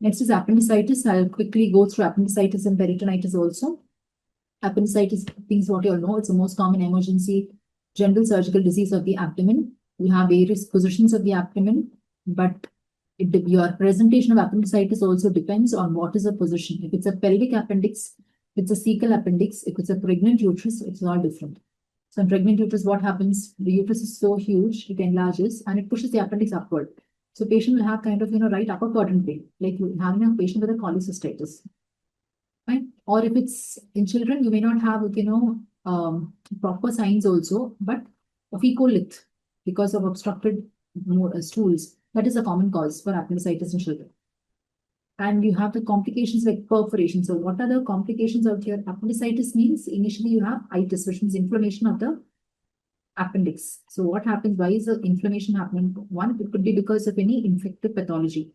Next is appendicitis. I'll quickly go through appendicitis and peritonitis also. Appendicitis, things what you all know, it's the most common emergency general surgical disease of the abdomen. We have various positions of the abdomen, but your presentation of appendicitis also depends on what is the position. If it's a pelvic appendix, if it's a cecal appendix, if it's a pregnant uterus, it's all different. So in pregnant uterus, what happens? The uterus is so huge, it enlarges and it pushes the appendix upward. So patient will have kind of, right upper quadrant pain, like you having a patient with a cholecystitis. Right? Or if it's in children, you may not have, proper signs also, but a Faecolith because of obstructed stools. That is a common cause for appendicitis in children. And you have the complications like perforation. So what are the complications out here? Appendicitis means initially you have itis, which means inflammation of the appendix. So what happens? Why is the inflammation happening? One, it could be because of any infective pathology.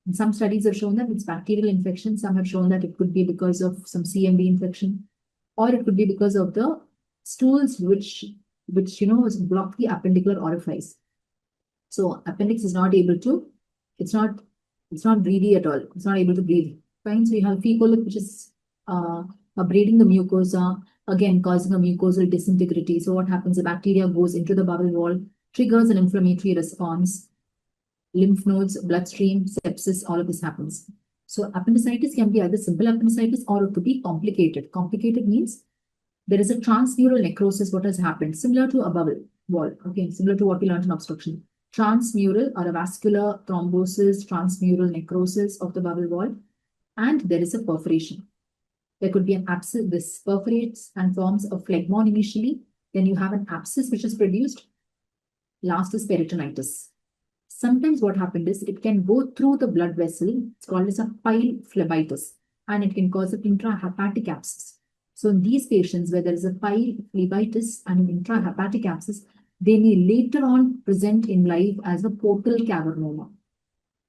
And some studies have shown that it's bacterial infection. Some have shown that it could be because of some CMV infection, or it could be because of the stools which block the appendicular orifice. So appendix is not able to, it's not breathy at all. It's not able to breathe. Fine. So you have Faecolith, which is abrading the mucosa, again causing a mucosal disintegrity. So what happens? The bacteria goes into the bowel wall, triggers an inflammatory response, lymph nodes, bloodstream, sepsis, all of this happens. So appendicitis can be either simple appendicitis or it could be complicated. Complicated means there is a transmural necrosis, what has happened, similar to a bowel wall, okay, similar to what we learned in obstruction. Transmural or a vascular thrombosis, transmural necrosis of the bowel wall, and there is a perforation. There could be an abscess. This perforates and forms a phlegmon initially. Then you have an abscess which is produced. Last is peritonitis. Sometimes what happened is it can go through the blood vessel. It's called as a pile phlebitis, and it can cause an intrahepatic abscess. So in these patients where there is a pile phlebitis and an intrahepatic abscess, they may later on present in life as a portal cavernoma.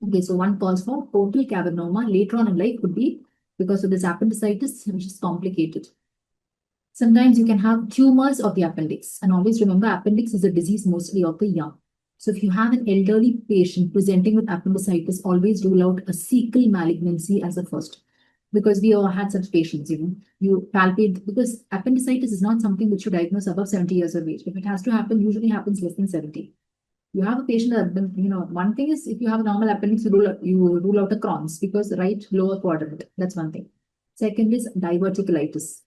Okay, so one cause for portal cavernoma later on in life could be because of this appendicitis, which is complicated. Sometimes you can have tumors of the appendix. And always remember, appendix is a disease mostly of the young. So if you have an elderly patient presenting with appendicitis, always rule out a cecal malignancy as the first. Because we all had such patients, you palpate, because appendicitis is not something which you diagnose above 70 years of age. If it has to happen, usually happens less than 70. You have a patient that, one thing is if you have a normal appendix, you rule out a Crohn's because right lower quadrant. That's one thing. Second is diverticulitis.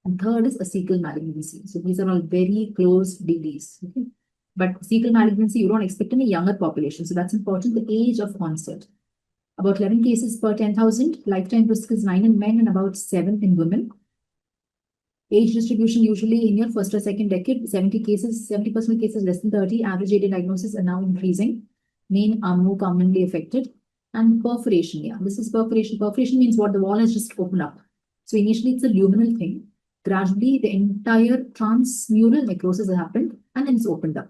And third is a cecal malignancy. So these are all very close degrees. Okay? But cecal malignancy, you don't expect in a younger population. So that's important, the age of onset. About 11 cases per 10,000. Lifetime risk is 9 in men and about 7 in women. Age distribution usually in your first or second decade, 70% of cases less than 30. Average age diagnosis are now increasing. Men are more commonly affected. And perforation, yeah, this is perforation. Perforation means what? The wall has just opened up. So initially it's a luminal thing. Gradually the entire transmural necrosis has happened and then it's opened up.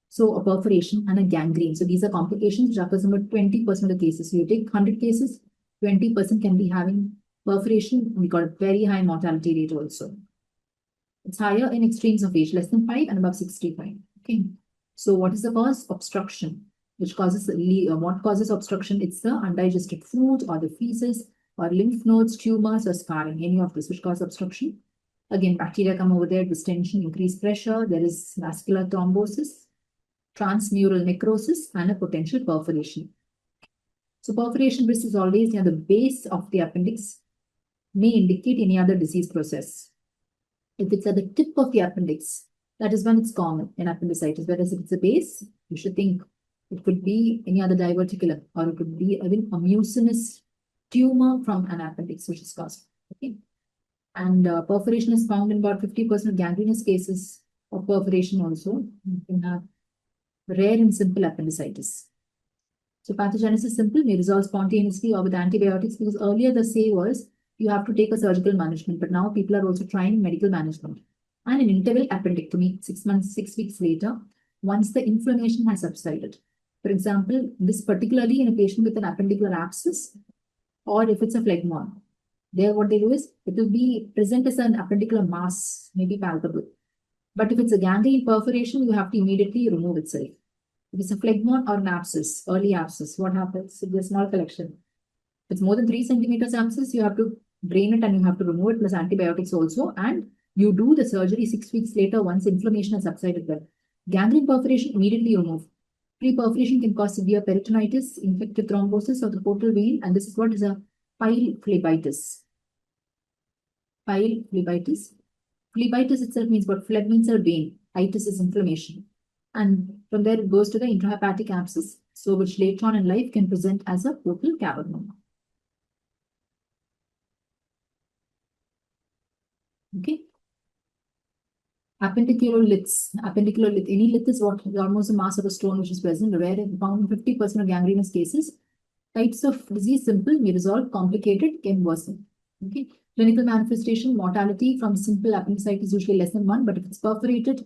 So a perforation and a gangrene. So these are complications which occurs in about 20% of the cases. So you take 100 cases, 20% can be having perforation. We got a very high mortality rate also. It's higher in extremes of age, less than 5 and above 65. Okay. So what is the cause? Obstruction, which causes what causes obstruction? It's the undigested food or the feces or lymph nodes, tumors or scarring, any of this which cause obstruction. Again, bacteria come over there, distension, increased pressure. There is vascular thrombosis, transmural necrosis, and a potential perforation. So perforation risk is always near the base of the appendix, may indicate any other disease process. If it's at the tip of the appendix, that is when it's common in appendicitis. Whereas if it's a base, you should think it could be any other diverticulum, or it could be even a mucinous tumor from an appendix, which is caused. Okay. And perforation is found in about 50% of gangrenous cases of perforation also. You can have rare and simple appendicitis. So pathogenesis simple may resolve spontaneously or with antibiotics, because earlier the say was you have to take a surgical management, but now people are also trying medical management. And an interval appendectomy 6 weeks later, once the inflammation has subsided. For example, this particularly in a patient with an appendicular abscess, or if it's a phlegmon. There what they do is, it will be present as an appendicular mass, maybe palpable. But if it's a gangrene perforation, you have to immediately remove itself. If it's a phlegmon or an abscess, early abscess, what happens? If there's a small collection, If it's more than 3 centimeters abscess, you have to drain it and you have to remove it plus antibiotics also. And you do the surgery 6 weeks later once inflammation has subsided well. Gangrene perforation, immediately remove. Pre-perforation can cause severe peritonitis, infective thrombosis of the portal vein, and this is what is a pile phlebitis. Pile phlebitis. Phlebitis itself means what? Phleg means a vein. Itis is inflammation. And from there it goes to the intrahepatic abscess, so which later on in life can present as a portal cavernoma. Okay. Appendicular liths. Appendicular lith. Any lith is what is almost the mass of a stone which is present, where found in 50% of gangrenous cases. Types of disease simple, may resolve, complicated, can worsen. Okay. Clinical manifestation, mortality from simple appendicitis usually less than 1, but if it's perforated,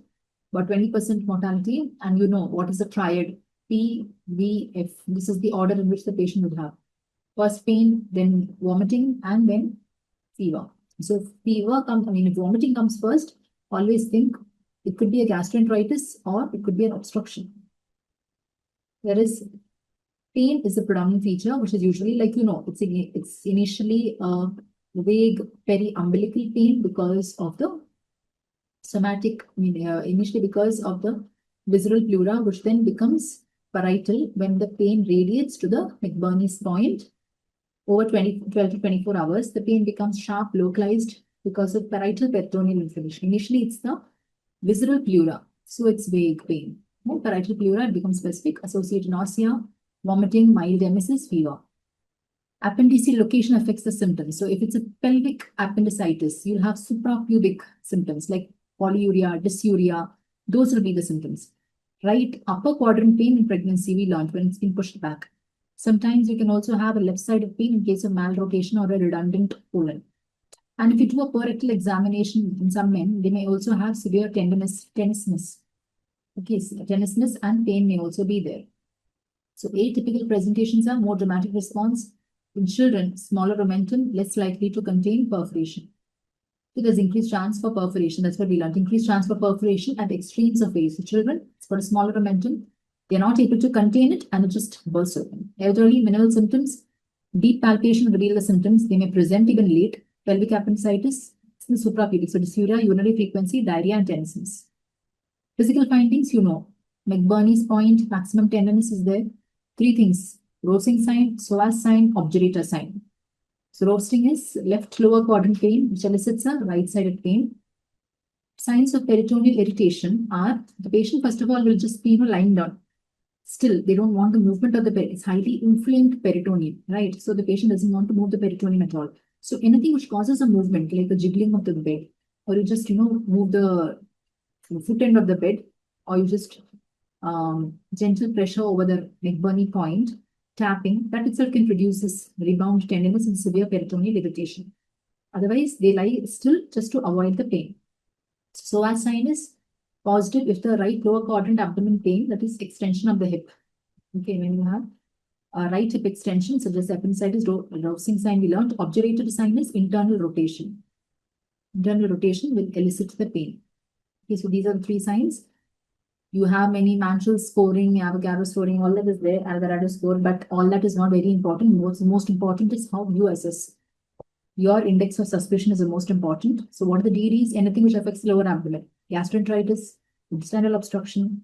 about 20% mortality. And you know what is the triad? PVF. This is the order in which the patient would have. First pain, then vomiting, and then fever. So if fever comes, if vomiting comes first, always think it could be a gastroenteritis or it could be an obstruction. Whereas pain is the predominant feature, which is usually it's initially a vague periumbilical pain because of the somatic, initially because of the visceral pleura, which then becomes parietal when the pain radiates to the McBurney's point. Over 12 to 24 hours, the pain becomes sharp, localized because of parietal peritoneal inflammation. Initially, it's the visceral pleura, so it's vague pain. More parietal pleura, it becomes specific, associated nausea, vomiting, mild emesis, fever. Appendiceal location affects the symptoms. So if it's a pelvic appendicitis, you'll have suprapubic symptoms like polyuria, dysuria. Those will be the symptoms. Right upper quadrant pain in pregnancy, we learned when it's been pushed back. Sometimes you can also have a left side of pain in case of malrotation or a redundant colon. And if you do a per-rectal examination in some men, they may also have severe tenesmus. Okay, so tenesmus and pain may also be there. So atypical presentations are more dramatic response. In children, smaller omentum, less likely to contain perforation. So there's increased chance for perforation. That's what we learned. Increased chance for perforation at the extremes of age. So children, it's got a smaller omentum. They're not able to contain it and it just bursts open. Elderly, minimal symptoms. Deep palpation reveal the symptoms. They may present even late. Pelvic appendicitis, suprapubic, so dysuria, urinary frequency, diarrhea, and tenesmus. Physical findings, McBurney's point, maximum tenderness is there. 3 things: Rovsing sign, Psoas sign, Obturator sign. So Rovsing is left lower quadrant pain, which elicits a right-sided pain. Signs of peritoneal irritation are the patient, first of all, will just be lying down. Still, they don't want the movement of the peritoneum. It's highly inflamed peritoneum, right? So the patient doesn't want to move the peritoneum at all. So anything which causes a movement, like the jiggling of the bed, or you just, move the foot end of the bed, or you just gentle pressure over the McBurney point, tapping, that itself can produce this rebound tenderness and severe peritoneal irritation. Otherwise, they lie still just to avoid the pain. So as sign is positive if the right lower quadrant abdomen pain, that is extension of the hip. Okay, when you have right hip extension, such as appendicitis, Rovsing sign we learned. Obturator sign is internal rotation. Internal rotation will elicit the pain. Okay, so these are the 3 signs. You have many Manchel scoring, Avogadro scoring, all that is there, Avogadro score, but all that is not very important. What's most important is how you assess. Your index of suspicion is the most important. So what are the DDs? Anything which affects the lower abdomen. Gastroenteritis, intestinal obstruction,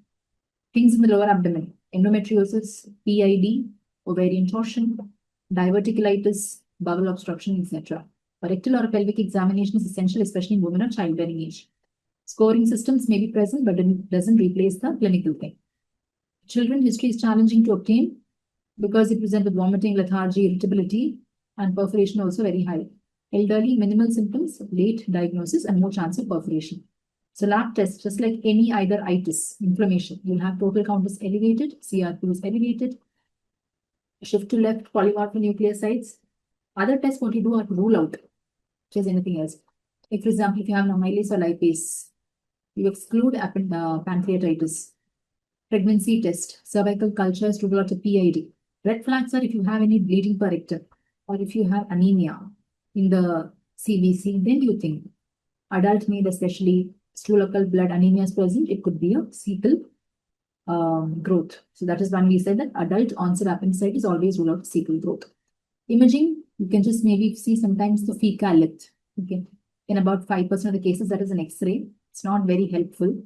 things in the lower abdomen, endometriosis, PID, ovarian torsion, diverticulitis, bowel obstruction, etc. A rectal or a pelvic examination is essential, especially in women of childbearing age. Scoring systems may be present, but it doesn't replace the clinical thing. Children history is challenging to obtain because they present with vomiting, lethargy, irritability, and perforation also very high. Elderly, minimal symptoms, late diagnosis, and more chance of perforation. So lab tests, just like any either itis, inflammation, you'll have total count is elevated, CRP is elevated, shift to left, polymorphonucleosides. Other tests, what you do are to rule out, which is anything else. Like for example, if you have amylase or lipase, you exclude pancreatitis. Pregnancy test, cervical cultures to rule out a PID. Red flags are if you have any bleeding per rectum or if you have anemia in the CBC, then you think adult male, especially stool-occult blood anemia is present, it could be a cecal growth. So that is when we said that adult onset appendicitis always rule out cecal growth. Imaging, you can just maybe see sometimes the Faecolith. Okay. In about 5% of the cases, that is an X-ray. It's not very helpful.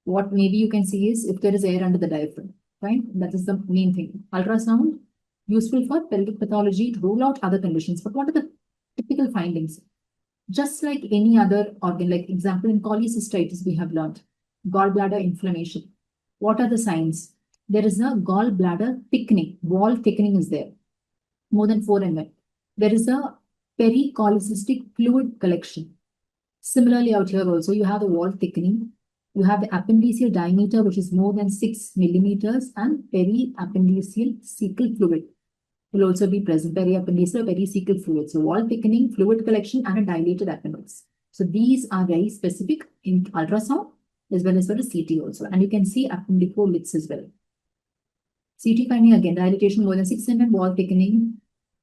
What maybe you can see is if there is air under the diaphragm, right? That is the main thing. Ultrasound, useful for pelvic pathology to rule out other conditions. But what are the typical findings? Just like any other organ, like example in cholecystitis, we have learned gallbladder inflammation. What are the signs? There is a gallbladder thickening, wall thickening is there, more than 4 mm. There is a pericholecystic fluid collection. Similarly, out here also, you have the wall thickening. You have the appendiceal diameter, which is more than 6 millimeters, and periappendiceal cecal fluid will also be present. Periappendiceal, pericecal fluid. So wall thickening, fluid collection, and a dilated appendix. So these are very specific in ultrasound as well as for the CT also. And you can see appendicoliths as well. CT finding again, dilatation more than 6 mm, wall thickening.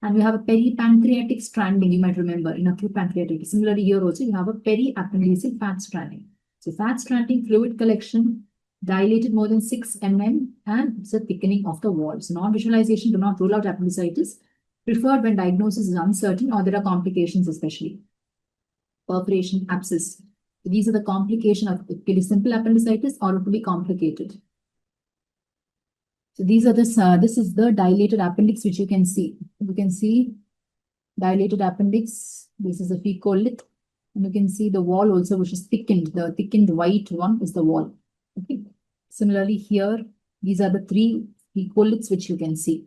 And we have a peripancreatic stranding, you might remember, in acute pancreatitis. Similarly, here also you have a periappendiceal fat stranding. So fat stranding, fluid collection, dilated more than 6 mm, and it's a thickening of the walls. Non-visualization, do not rule out appendicitis. Preferred when diagnosis is uncertain or there are complications especially. Perforation, abscess. So these are the complications of it could be simple appendicitis or it could be complicated. So these are this is the dilated appendix which you can see. You can see dilated appendix. This is a Faecolith. And you can see the wall also, which is thickened. The thickened white one is the wall. Okay. Similarly, here, these are the 3 Faecoliths which you can see.